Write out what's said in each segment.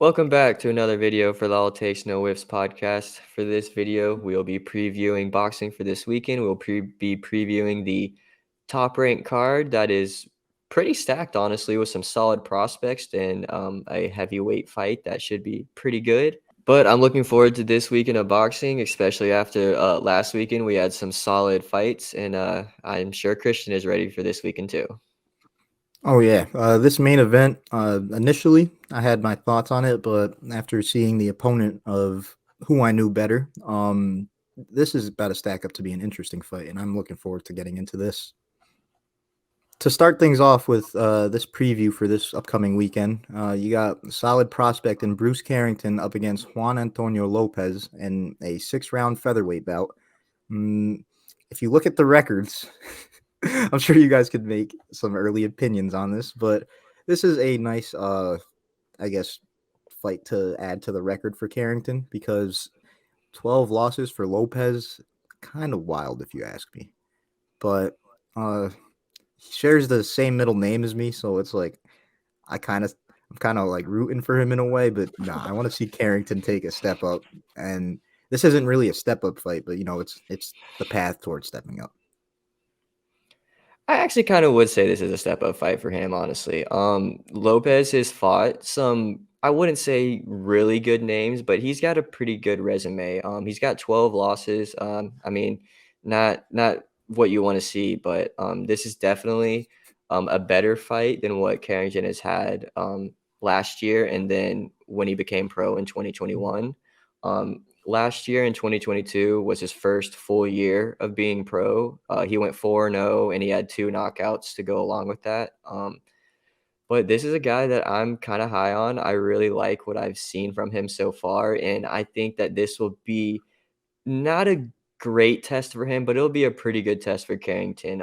Welcome back to another video for the All Takes No Whiffs podcast. For this video, we'll be previewing boxing for this weekend. We'll be previewing the top ranked card that is pretty stacked, honestly, with some solid prospects and a heavyweight fight that should be pretty good. But I'm looking forward to this weekend of boxing, especially after last weekend we had some solid fights, and I'm sure Christian is ready for this weekend too. Oh yeah, this main event. Initially, I had my thoughts on it, but after seeing the opponent of who I knew better, this is about to stack up to be an interesting fight, and I'm looking forward to getting into this. To start things off with this preview for this upcoming weekend, you got solid prospect in Bruce Carrington up against Juan Antonio Lopez in a 6-round featherweight bout. If you look at the records, I'm sure you guys could make some early opinions on this, but this is a nice, I guess, fight to add to the record for Carrington because 12 losses for Lopez, kind of wild if you ask me. But he shares the same middle name as me, so it's like I'm kind of like rooting for him in a way. But nah, I want to see Carrington take a step up, and this isn't really a step up fight, but it's the path towards stepping up. I actually kind of would say this is a step up fight for him, honestly. Lopez has fought some, I wouldn't say really good names, but he's got a pretty good resume. He's got 12 losses. I mean, not what you want to see, but this is definitely a better fight than what Carrington has had last year, and then when he became pro in 2021. Last year in 2022 was his first full year of being pro. He went 4-0 and he had 2 knockouts to go along with that. But this is a guy that I'm kind of high on. I really like what I've seen from him so far, and I think that this will be not a great test for him, but it'll be a pretty good test for Carrington.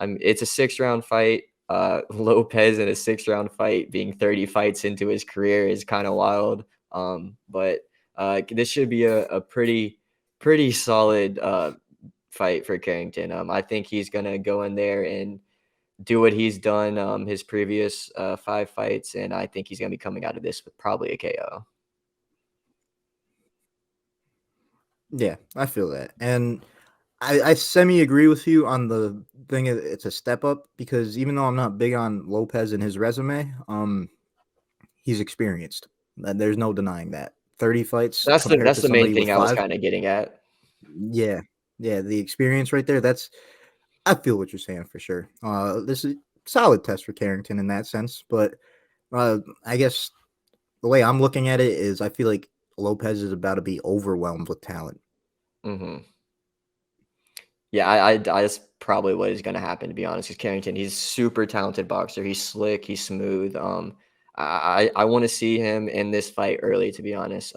It's a 6-round fight. Lopez in a 6-round fight, being 30 fights into his career, is kind of wild. But this should be a pretty solid fight for Carrington. I think he's gonna go in there and do what he's done his previous 5 fights, and I think he's gonna be coming out of this with probably a KO. Yeah, I feel that, and I semi agree with you on the thing. It's a step up because even though I'm not big on Lopez and his resume, he's experienced. There's no denying that. 30 fights compared That's to the main somebody with thing I was 5. kind of getting at. Yeah, yeah, the experience right there. I feel what you're saying for sure. This is a solid test for Carrington in that sense, but I guess the way I'm looking at it is I feel like Lopez is about to be overwhelmed with talent. Hmm. Yeah, I that's probably what is gonna happen, to be honest, 'cause Carrington, he's super talented boxer. He's slick, he's smooth. I wanna see him in this fight early, to be honest.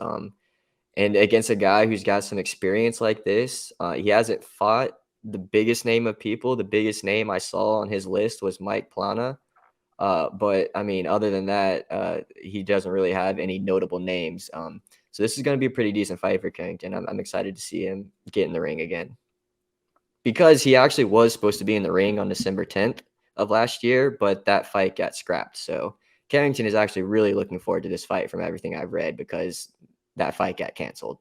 And against a guy who's got some experience like this, he hasn't fought the biggest name of people. The biggest name I saw on his list was Mike Plana. But I mean, other than that, he doesn't really have any notable names. So this is gonna be a pretty decent fight for Carrington. I'm excited to see him get in the ring again, because he actually was supposed to be in the ring on December 10th of last year, but that fight got scrapped. So Carrington is actually really looking forward to this fight from everything I've read, because that fight got canceled.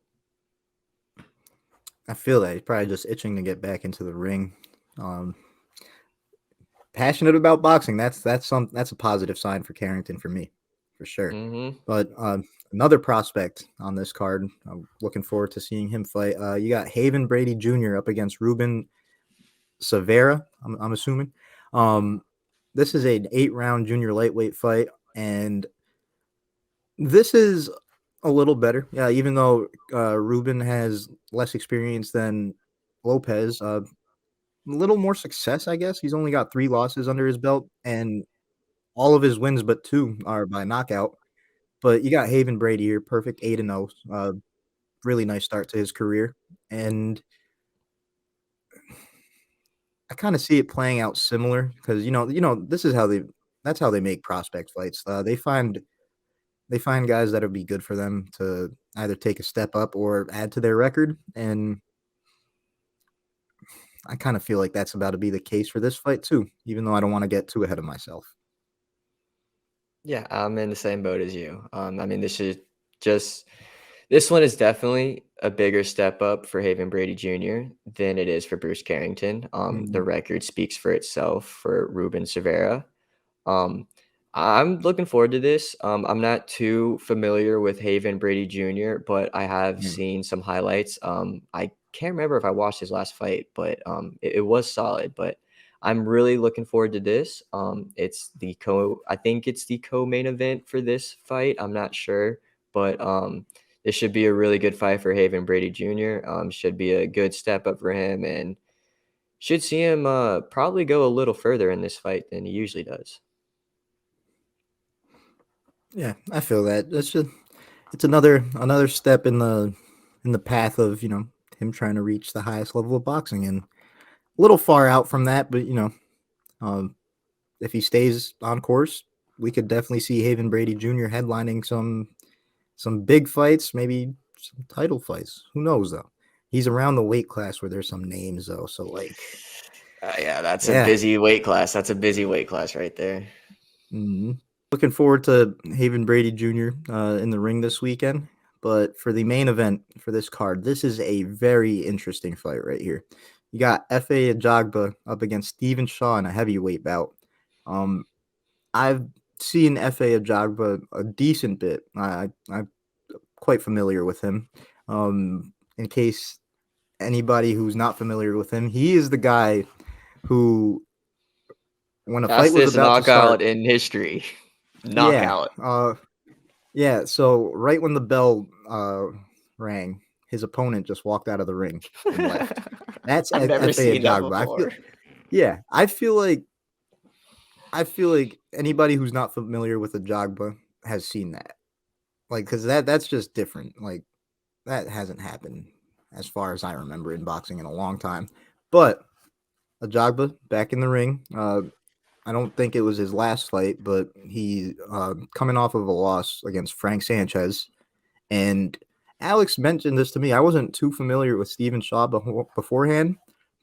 I feel that he's probably just itching to get back into the ring. Um, Passionate about boxing. That's a positive sign for Carrington for me, for sure. Hmm. But another prospect on this card, I'm looking forward to seeing him fight. You got Haven Brady Jr. up against Ruben Severa. I'm assuming. Um, this is an 8-round junior lightweight fight, and this is a little better. Yeah, even though Ruben has less experience than Lopez, a little more success, I guess. He's only got 3 losses under his belt, and all of his wins but 2 are by knockout. But you got Haven Brady here, perfect 8-0. Really nice start to his career, and I kind of see it playing out similar because this is how that's how they make prospect fights. They find guys that'll be good for them to either take a step up or add to their record, and I kind of feel like that's about to be the case for this fight too, even though I don't want to get too ahead of myself. Yeah, I'm in the same boat as you. I mean, just this one is definitely a bigger step up for Haven Brady Jr. than it is for Bruce Carrington. The Mm, record speaks for itself for Ruben Cervera. Um, I'm looking forward to this. I'm not too familiar with Haven Brady Jr., but I have yeah. seen some highlights. I can't remember if I watched his last fight, but it was solid. But I'm really looking forward to this. I think it's the co-main event for this fight. I'm not sure, but this should be a really good fight for Haven Brady Jr. Should be a good step up for him, and should see him probably go a little further in this fight than he usually does. Yeah, I feel that. That's just it's another step in the path of, him trying to reach the highest level of boxing, and a little far out from that, but um if he stays on course, we could definitely see Haven Brady Jr. headlining some big fights, maybe some title fights. Who knows though? He's around the weight class where there's some names though, so like, Yeah, that's a yeah. busy weight class. That's a busy weight class right there. hmm Looking forward to Haven Brady Jr. In the ring this weekend. But for the main event for this card, this is a very interesting fight right here. You got Efe Ajagba up against Stephen Shaw in a heavyweight bout. Um, I've seen Efe Ajagba a decent bit. I'm quite familiar with him. In case anybody who's not familiar with him, he is the guy who, when a fight was Fastest about to start, knockout in history. yeah, Knockout. yeah. So right when the bell rang, his opponent just walked out of the ring and left. That's I've never Efe seen that Ajagba. before. Yeah, I feel like anybody who's not familiar with Ajagba has seen that. Like, because that's just different. Like, that hasn't happened as far as I remember in boxing in a long time. But Ajagba back in the ring. I don't think it was his last fight, but he coming off of a loss against Frank Sanchez. And Alex mentioned this to me. I wasn't too familiar with Stephen Shaw beforehand,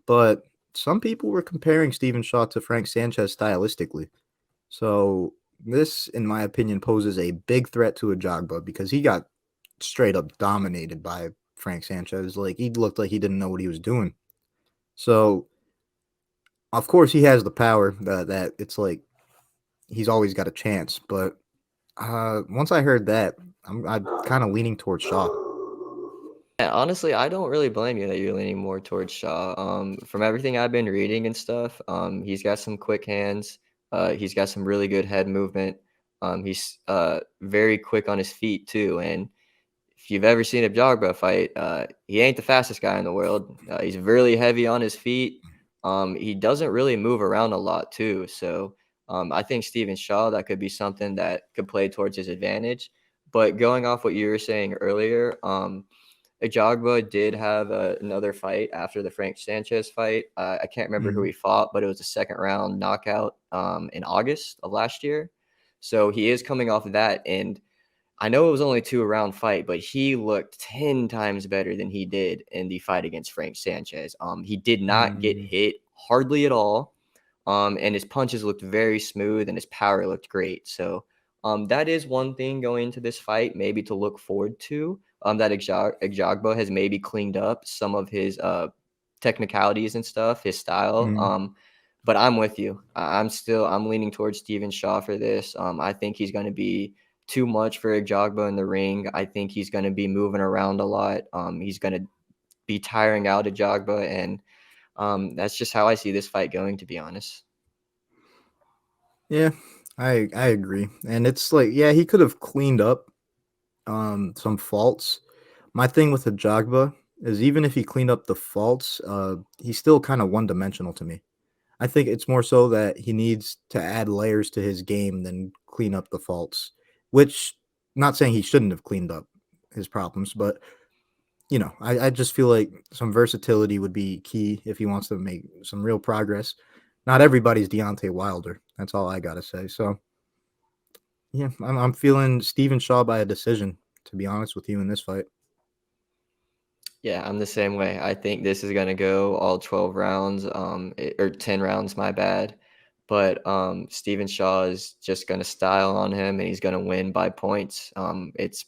but some people were comparing Stephen Shaw to Frank Sanchez stylistically. So this, in my opinion, poses a big threat to Ajagba because he got straight up dominated by Frank Sanchez. Like, he looked like he didn't know what he was doing. So of course he has the power that it's like he's always got a chance. But once I heard that, I'm kind of leaning towards Shaw. Yeah, honestly, I don't really blame you that you're leaning more towards Shaw. From everything I've been reading and stuff, he's got some quick hands. He's got some really good head movement. He's very quick on his feet too. And if you've ever seen a Jogba fight, he ain't the fastest guy in the world. He's really heavy on his feet. He doesn't really move around a lot too. So I think Steven Shaw, that could be something that could play towards his advantage. But going off what you were saying earlier, Ajagba did have another fight after the Frank Sanchez fight. I can't remember who Mm, he fought, but it was a second round knockout in August of last year. So he is coming off of that. And I know it was only a 2 round fight, but he looked 10 times better than he did in the fight against Frank Sanchez. He did not get mm, hit hardly at all. And his punches looked very smooth and his power looked great. So that is one thing going into this fight, maybe to look forward to. That Ajagba has maybe cleaned up some of his technicalities and stuff, his style. mm. But I'm with you. I'm leaning towards Steven Shaw for this. I think he's going to be too much for Ajagba in the ring. I think he's going to be moving around a lot. He's going to be tiring out Ajagba, and that's just how I see this fight going, to be honest. Yeah, I agree. And it's like, yeah, he could have cleaned up some faults. My thing with Ajagba is even if he cleaned up the faults, he's still kind of one dimensional to me. I think it's more so that he needs to add layers to his game than clean up the faults, which not saying he shouldn't have cleaned up his problems, but I just feel like some versatility would be key if he wants to make some real progress. Not everybody's Deontay Wilder. That's all I gotta say. So yeah, I'm feeling Stephen Shaw by a decision, to be honest with you, in this fight. Yeah, I'm the same way. I think this is gonna go all 12 rounds, or 10 rounds, my bad. but Stephen Shaw is just going to style on him, and he's going to win by points. It's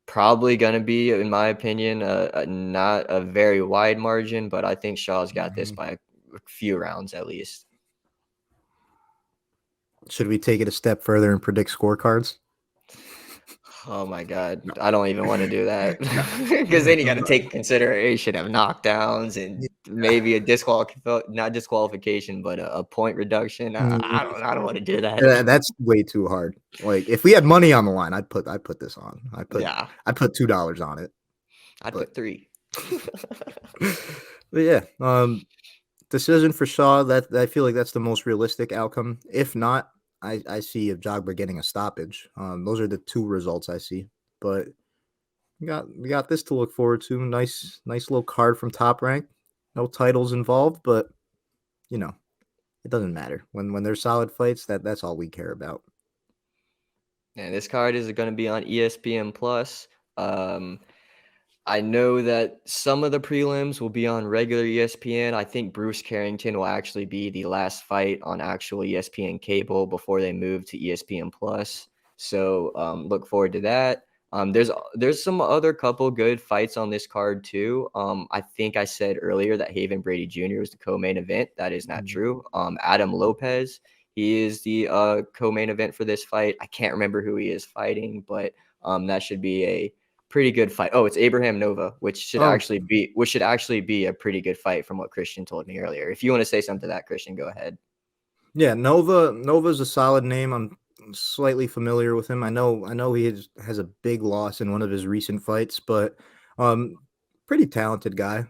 probably going to be, in my opinion, not a very wide margin, but I think Shaw's got this Mhm. by a few rounds at least. Should we take it a step further and predict scorecards? Oh my God, I don't even want to do that No. because then you got to take consideration of knockdowns and maybe a not disqualification, but a point reduction. I don't want to do that. That's way too hard. Like if we had money on the line, I'd put this on. Yeah, I put $2 on it. I'd But put 3. but yeah, decision for Shaw. That I feel like that's the most realistic outcome. If not, I see Ajagba getting a stoppage. Those are the two results I see. But we got this to look forward to. Nice little card from Top Rank. No titles involved, but you know it doesn't matter when there's solid fights. That's all we care about. And this card is going to be on ESPN Plus. Um, I know that some of the prelims will be on regular ESPN. I think Bruce Carrington will actually be the last fight on actual ESPN cable before they move to ESPN Plus. So look forward to that. There's some other couple good fights on this card too. I think I said earlier that Haven Brady Jr. was the co-main event. That is not Mhm. true. Adam Lopez, he is the co-main event for this fight. I can't remember who he is fighting, but that should be a pretty good fight. Oh, it's Abraham Nova, Oh which should actually be a pretty good fight from what Christian told me earlier. If you want to say something to that, Christian, go ahead. yeah, Nova's a solid name. I'm slightly familiar with him. I know has a big loss in one of his recent fights, but um, pretty talented guy.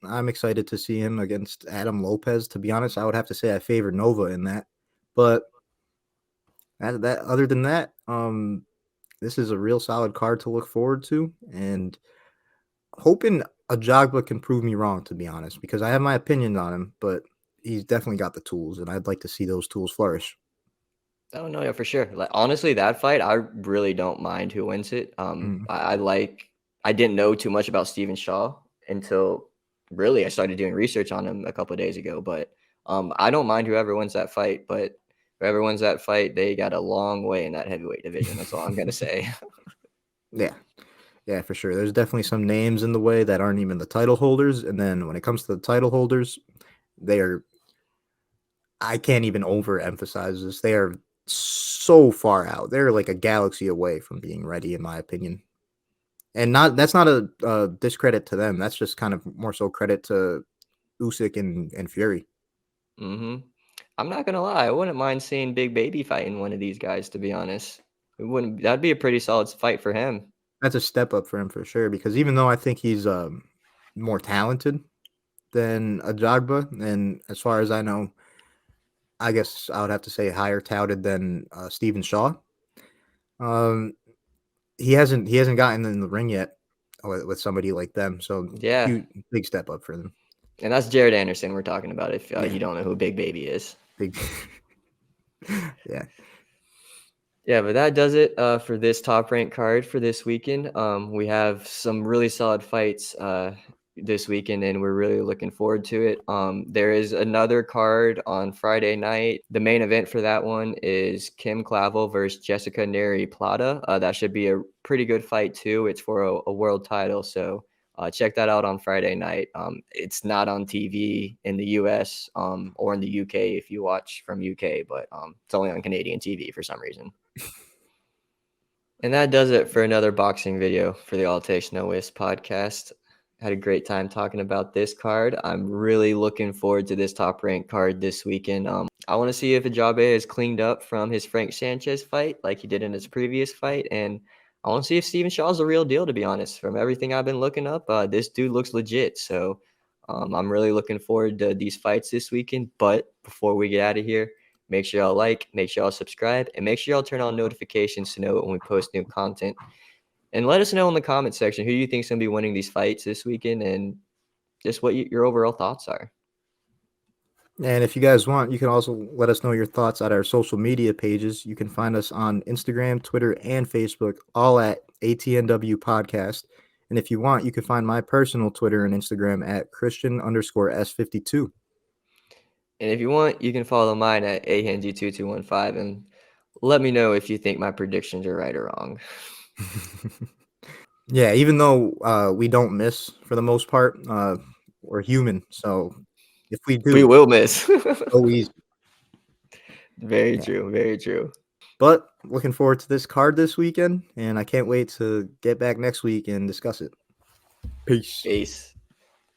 I'm excited to see him against Adam Lopez. To be honest, I would have to say I favor Nova in that. But that other than that, this is a real solid card to look forward to, and hoping Ajagba can prove me wrong. To be honest, because I have my opinions on him, but he's definitely got the tools, and I'd like to see those tools flourish. Oh no, yeah, for sure. Like honestly, that fight, I really don't mind who wins it. Mm. I didn't know too much about Stephen Shaw until really I started doing research on him a couple of days ago. But I don't mind whoever wins that fight. But whoever wins that fight, they got a long way in that heavyweight division. That's all I'm gonna say. Yeah, yeah, for sure. There's definitely some names in the way that aren't even the title holders, and then when it comes to the title holders, they are. I can't even overemphasize this. They are so far out. They're like a galaxy away from being ready, in my opinion. And not that's not a discredit to them. That's just kind of more so credit to Usyk and Fury. hmm I'm not gonna lie, I wouldn't mind seeing Big Baby fighting one of these guys, to be honest. It wouldn't that'd be a pretty solid fight for him. That's a step up for him for sure. Because even though I think he's more talented than Ajagba, and as far as I know, I guess I would have to say higher touted than Stephen Shaw. Um, he hasn't gotten in the ring yet with somebody like them. So Yeah, huge, big step up for them. and that's Jared Anderson we're talking about if Yeah, you don't know who Big Baby is. big. Yeah. Yeah, but that does it for this top rank card for this weekend. We have some really solid fights this weekend, and we're really looking forward to it. There is another card on Friday night. The main event for that one is Kim Clavel versus Jessica Neri Plata. That should be a pretty good fight too. It's for a world title, so check that out on Friday night. It's not on TV in the US or in the UK if you watch from UK, but it's only on Canadian TV for some reason. And that does it for another boxing video for the All Takes No Whiffs podcast. Had a great time talking about this card. I'm really looking forward to this top rank card this weekend. I want to see if Ajabe has cleaned up from his Frank Sanchez fight like he did in his previous fight. And I want to see if Steven Shaw's the real deal, to be honest. From everything I've been looking up, this dude looks legit. So I'm really looking forward to these fights this weekend. But before we get out of here, make sure y'all like, make sure y'all subscribe, and make sure y'all turn on notifications to know when we post new content. And let us know in the comment section who you think is going to be winning these fights this weekend and just what your overall thoughts are. And if you guys want, you can also let us know your thoughts at our social media pages. You can find us on Instagram, Twitter, and Facebook, all at ATNW Podcast. And if you want, you can find my personal Twitter and Instagram at Christian_S52. And if you want, you can follow mine at ahenji2215 and let me know if you think my predictions are right or wrong. Yeah, even though we don't miss for the most part, we're human. So if we We do, will miss. so easy. Very Yeah. true. Very true. But looking forward to this card this weekend, and I can't wait to get back next week and discuss it. Peace. Peace.